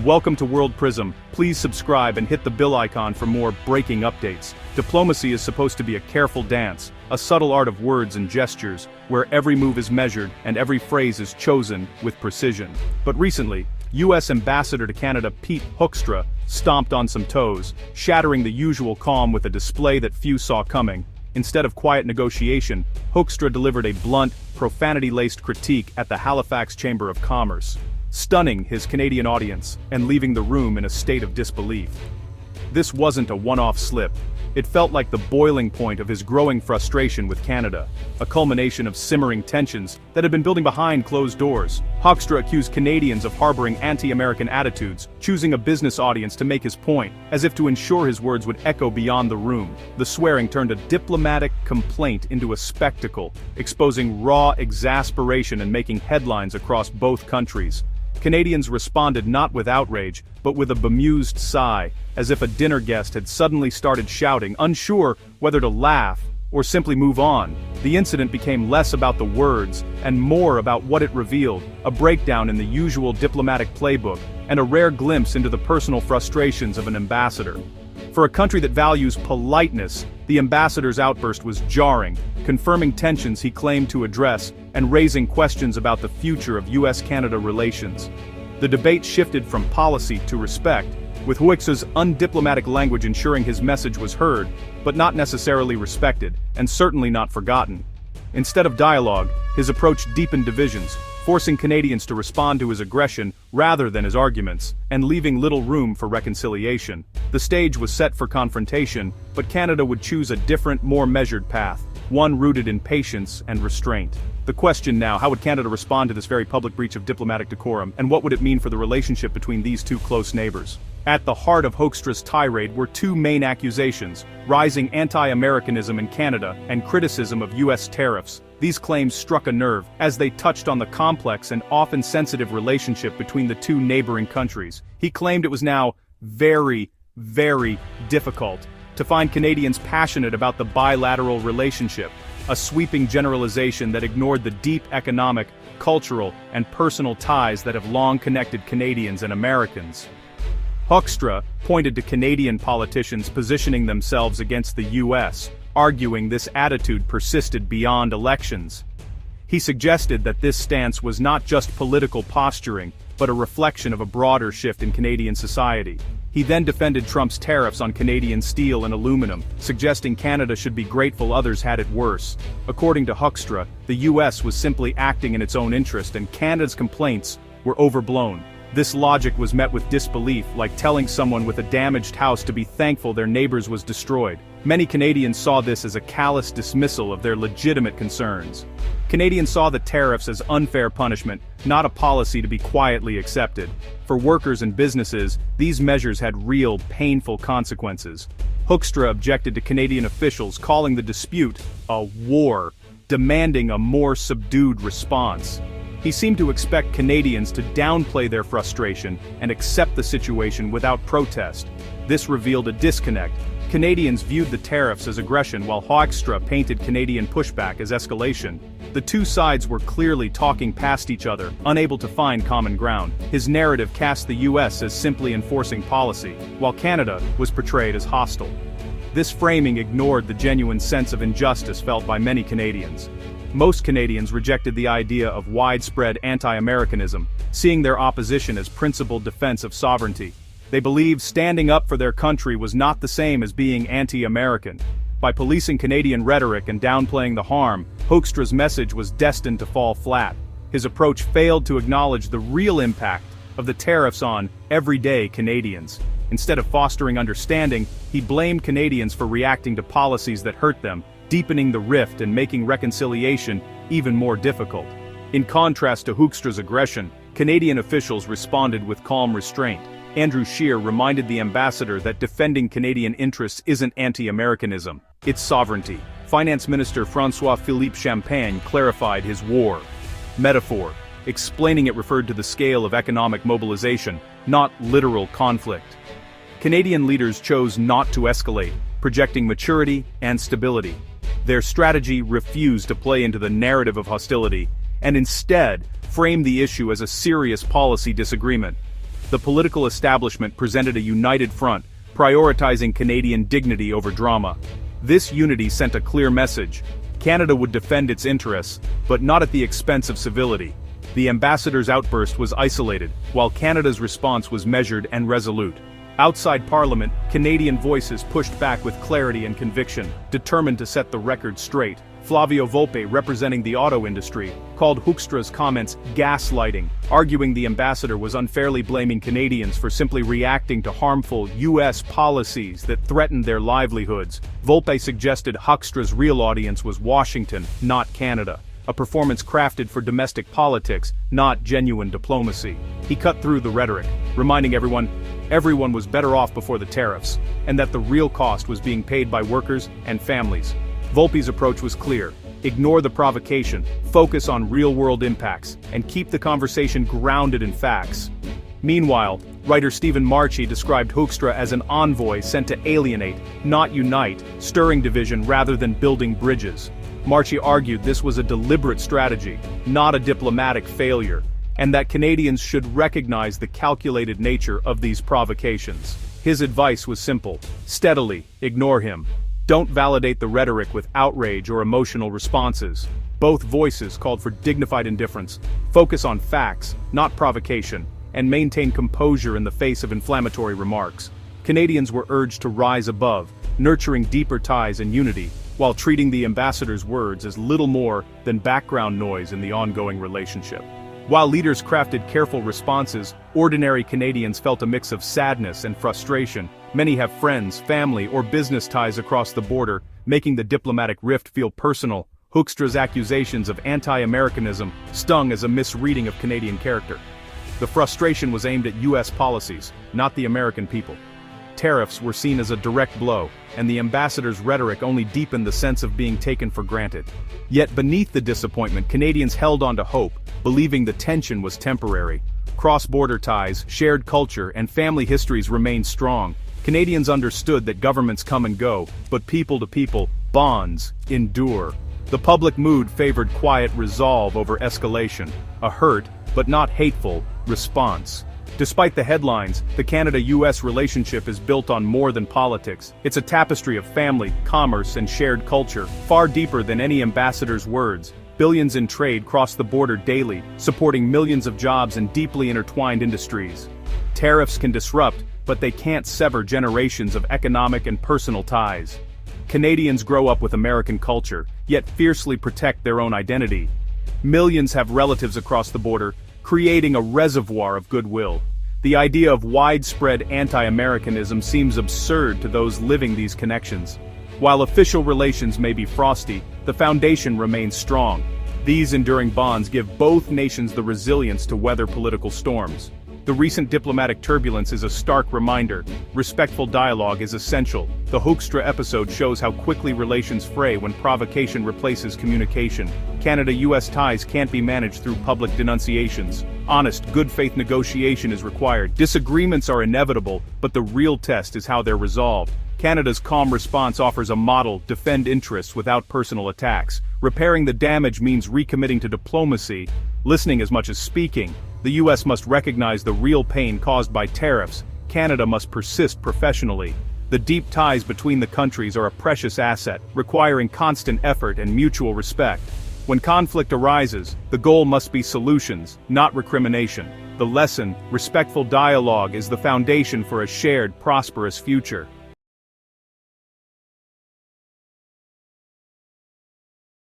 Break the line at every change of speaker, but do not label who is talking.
Welcome to World Prism. Please subscribe and hit the bell icon for more breaking updates. Diplomacy is supposed to be a careful dance, a subtle art of words and gestures, where every move is measured and every phrase is chosen with precision. But recently, U.S. Ambassador to Canada Pete Hoekstra stomped on some toes, shattering the usual calm with a display that few saw coming. Instead of quiet negotiation, Hoekstra delivered a blunt, profanity-laced critique at the Halifax Chamber of Commerce, stunning his Canadian audience and leaving the room in a state of disbelief. This wasn't a one-off slip. It felt like the boiling point of his growing frustration with Canada, a culmination of simmering tensions that had been building behind closed doors. Hoekstra accused Canadians of harboring anti-American attitudes, choosing a business audience to make his point, as if to ensure his words would echo beyond the room. The swearing turned a diplomatic complaint into a spectacle, exposing raw exasperation and making headlines across both countries. Canadians responded not with outrage, but with a bemused sigh, as if a dinner guest had suddenly started shouting, unsure whether to laugh or simply move on. The incident became less about the words and more about what it revealed, a breakdown in the usual diplomatic playbook, and a rare glimpse into the personal frustrations of an ambassador. For a country that values politeness, the ambassador's outburst was jarring, confirming tensions he claimed to address and raising questions about the future of U.S.-Canada relations. The debate shifted from policy to respect, with Hoekstra's undiplomatic language ensuring his message was heard, but not necessarily respected, and certainly not forgotten. Instead of dialogue, his approach deepened divisions, forcing Canadians to respond to his aggression rather than his arguments, and leaving little room for reconciliation. The stage was set for confrontation, but Canada would choose a different, more measured path, one rooted in patience and restraint. The question now, how would Canada respond to this very public breach of diplomatic decorum, and what would it mean for the relationship between these two close neighbors? At the heart of Hoekstra's tirade were two main accusations: rising anti-Americanism in Canada and criticism of U.S. tariffs. These claims struck a nerve, as they touched on the complex and often sensitive relationship between the two neighboring countries. He claimed it was now very, very difficult to find Canadians passionate about the bilateral relationship, a sweeping generalization that ignored the deep economic, cultural, and personal ties that have long connected Canadians and Americans. Hoekstra pointed to Canadian politicians positioning themselves against the U.S., arguing this attitude persisted beyond elections. He suggested that this stance was not just political posturing, but a reflection of a broader shift in Canadian society. He then defended Trump's tariffs on Canadian steel and aluminum, suggesting Canada should be grateful others had it worse. According to Hoekstra, the U.S. was simply acting in its own interest and Canada's complaints were overblown. This logic was met with disbelief, like telling someone with a damaged house to be thankful their neighbor's was destroyed. Many Canadians saw this as a callous dismissal of their legitimate concerns. Canadians saw the tariffs as unfair punishment, not a policy to be quietly accepted. For workers and businesses, these measures had real, painful consequences. Hoekstra objected to Canadian officials calling the dispute a war, demanding a more subdued response. He seemed to expect Canadians to downplay their frustration and accept the situation without protest. This revealed a disconnect. Canadians viewed the tariffs as aggression while Hoekstra painted Canadian pushback as escalation. The two sides were clearly talking past each other, unable to find common ground. His narrative cast the U.S. as simply enforcing policy, while Canada was portrayed as hostile. This framing ignored the genuine sense of injustice felt by many Canadians. Most Canadians rejected the idea of widespread anti-Americanism, seeing their opposition as principled defense of sovereignty. They believed standing up for their country was not the same as being anti-American. By policing Canadian rhetoric and downplaying the harm, Hoekstra's message was destined to fall flat. His approach failed to acknowledge the real impact of the tariffs on everyday Canadians. Instead of fostering understanding, he blamed Canadians for reacting to policies that hurt them, deepening the rift and making reconciliation even more difficult. In contrast to Hoekstra's aggression, Canadian officials responded with calm restraint. Andrew Scheer reminded the ambassador that defending Canadian interests isn't anti-Americanism, it's sovereignty. Finance Minister François-Philippe Champagne clarified his war metaphor, explaining it referred to the scale of economic mobilization, not literal conflict. Canadian leaders chose not to escalate, projecting maturity and stability. Their strategy refused to play into the narrative of hostility, and instead framed the issue as a serious policy disagreement. the political establishment presented a united front, prioritizing Canadian dignity over drama. This unity sent a clear message. Canada would defend its interests, but not at the expense of civility. The ambassador's outburst was isolated, while Canada's response was measured and resolute. Outside Parliament, Canadian voices pushed back with clarity and conviction, determined to set the record straight. Flavio Volpe, representing the auto industry, called Hoekstra's comments gaslighting, arguing the ambassador was unfairly blaming Canadians for simply reacting to harmful U.S. policies that threatened their livelihoods. Volpe suggested Hoekstra's real audience was Washington, not Canada, a performance crafted for domestic politics, not genuine diplomacy. He cut through the rhetoric, reminding everyone was better off before the tariffs, and that the real cost was being paid by workers and families. Volpe's approach was clear: ignore the provocation, focus on real-world impacts, and keep the conversation grounded in facts. Meanwhile, writer Stephen Marchi described Hoekstra as an envoy sent to alienate, not unite, stirring division rather than building bridges. Marchi argued this was a deliberate strategy, not a diplomatic failure, and that Canadians should recognize the calculated nature of these provocations. His advice was simple: steadily ignore him. Don't validate the rhetoric with outrage or emotional responses. Both voices called for dignified indifference. Focus on facts, not provocation, and maintain composure in the face of inflammatory remarks. Canadians were urged to rise above, nurturing deeper ties and unity, while treating the ambassador's words as little more than background noise in the ongoing relationship. While leaders crafted careful responses, ordinary Canadians felt a mix of sadness and frustration. Many have friends, family, or business ties across the border, making the diplomatic rift feel personal. Hoekstra's accusations of anti-Americanism stung as a misreading of Canadian character. The frustration was aimed at U.S. policies, not the American people. Tariffs were seen as a direct blow, and the ambassador's rhetoric only deepened the sense of being taken for granted. Yet beneath the disappointment, Canadians held on to hope, believing the tension was temporary. Cross-border ties, shared culture, and family histories remained strong. Canadians understood that governments come and go, but people-to-people bonds endure. The public mood favored quiet resolve over escalation, a hurt, but not hateful, response. Despite the headlines, the Canada-US relationship is built on more than politics. It's a tapestry of family, commerce, and shared culture, far deeper than any ambassador's words. Billions in trade cross the border daily, supporting millions of jobs in deeply intertwined industries. Tariffs can disrupt, but they can't sever generations of economic and personal ties. Canadians grow up with American culture, yet fiercely protect their own identity. Millions have relatives across the border, creating a reservoir of goodwill. The idea of widespread anti-Americanism seems absurd to those living these connections. While official relations may be frosty, the foundation remains strong. These enduring bonds give both nations the resilience to weather political storms. The recent diplomatic turbulence is a stark reminder. Respectful dialogue is essential. The Hoekstra episode shows how quickly relations fray when provocation replaces communication. Canada-US ties can't be managed through public denunciations. Honest, good-faith negotiation is required. Disagreements are inevitable, but the real test is how they're resolved. Canada's calm response offers a model: defend interests without personal attacks. Repairing the damage means recommitting to diplomacy, listening as much as speaking. The U.S. must recognize the real pain caused by tariffs. Canada must persist professionally. The deep ties between the countries are a precious asset, requiring constant effort and mutual respect. When conflict arises, the goal must be solutions, not recrimination. The lesson: respectful dialogue is the foundation for a shared, prosperous future.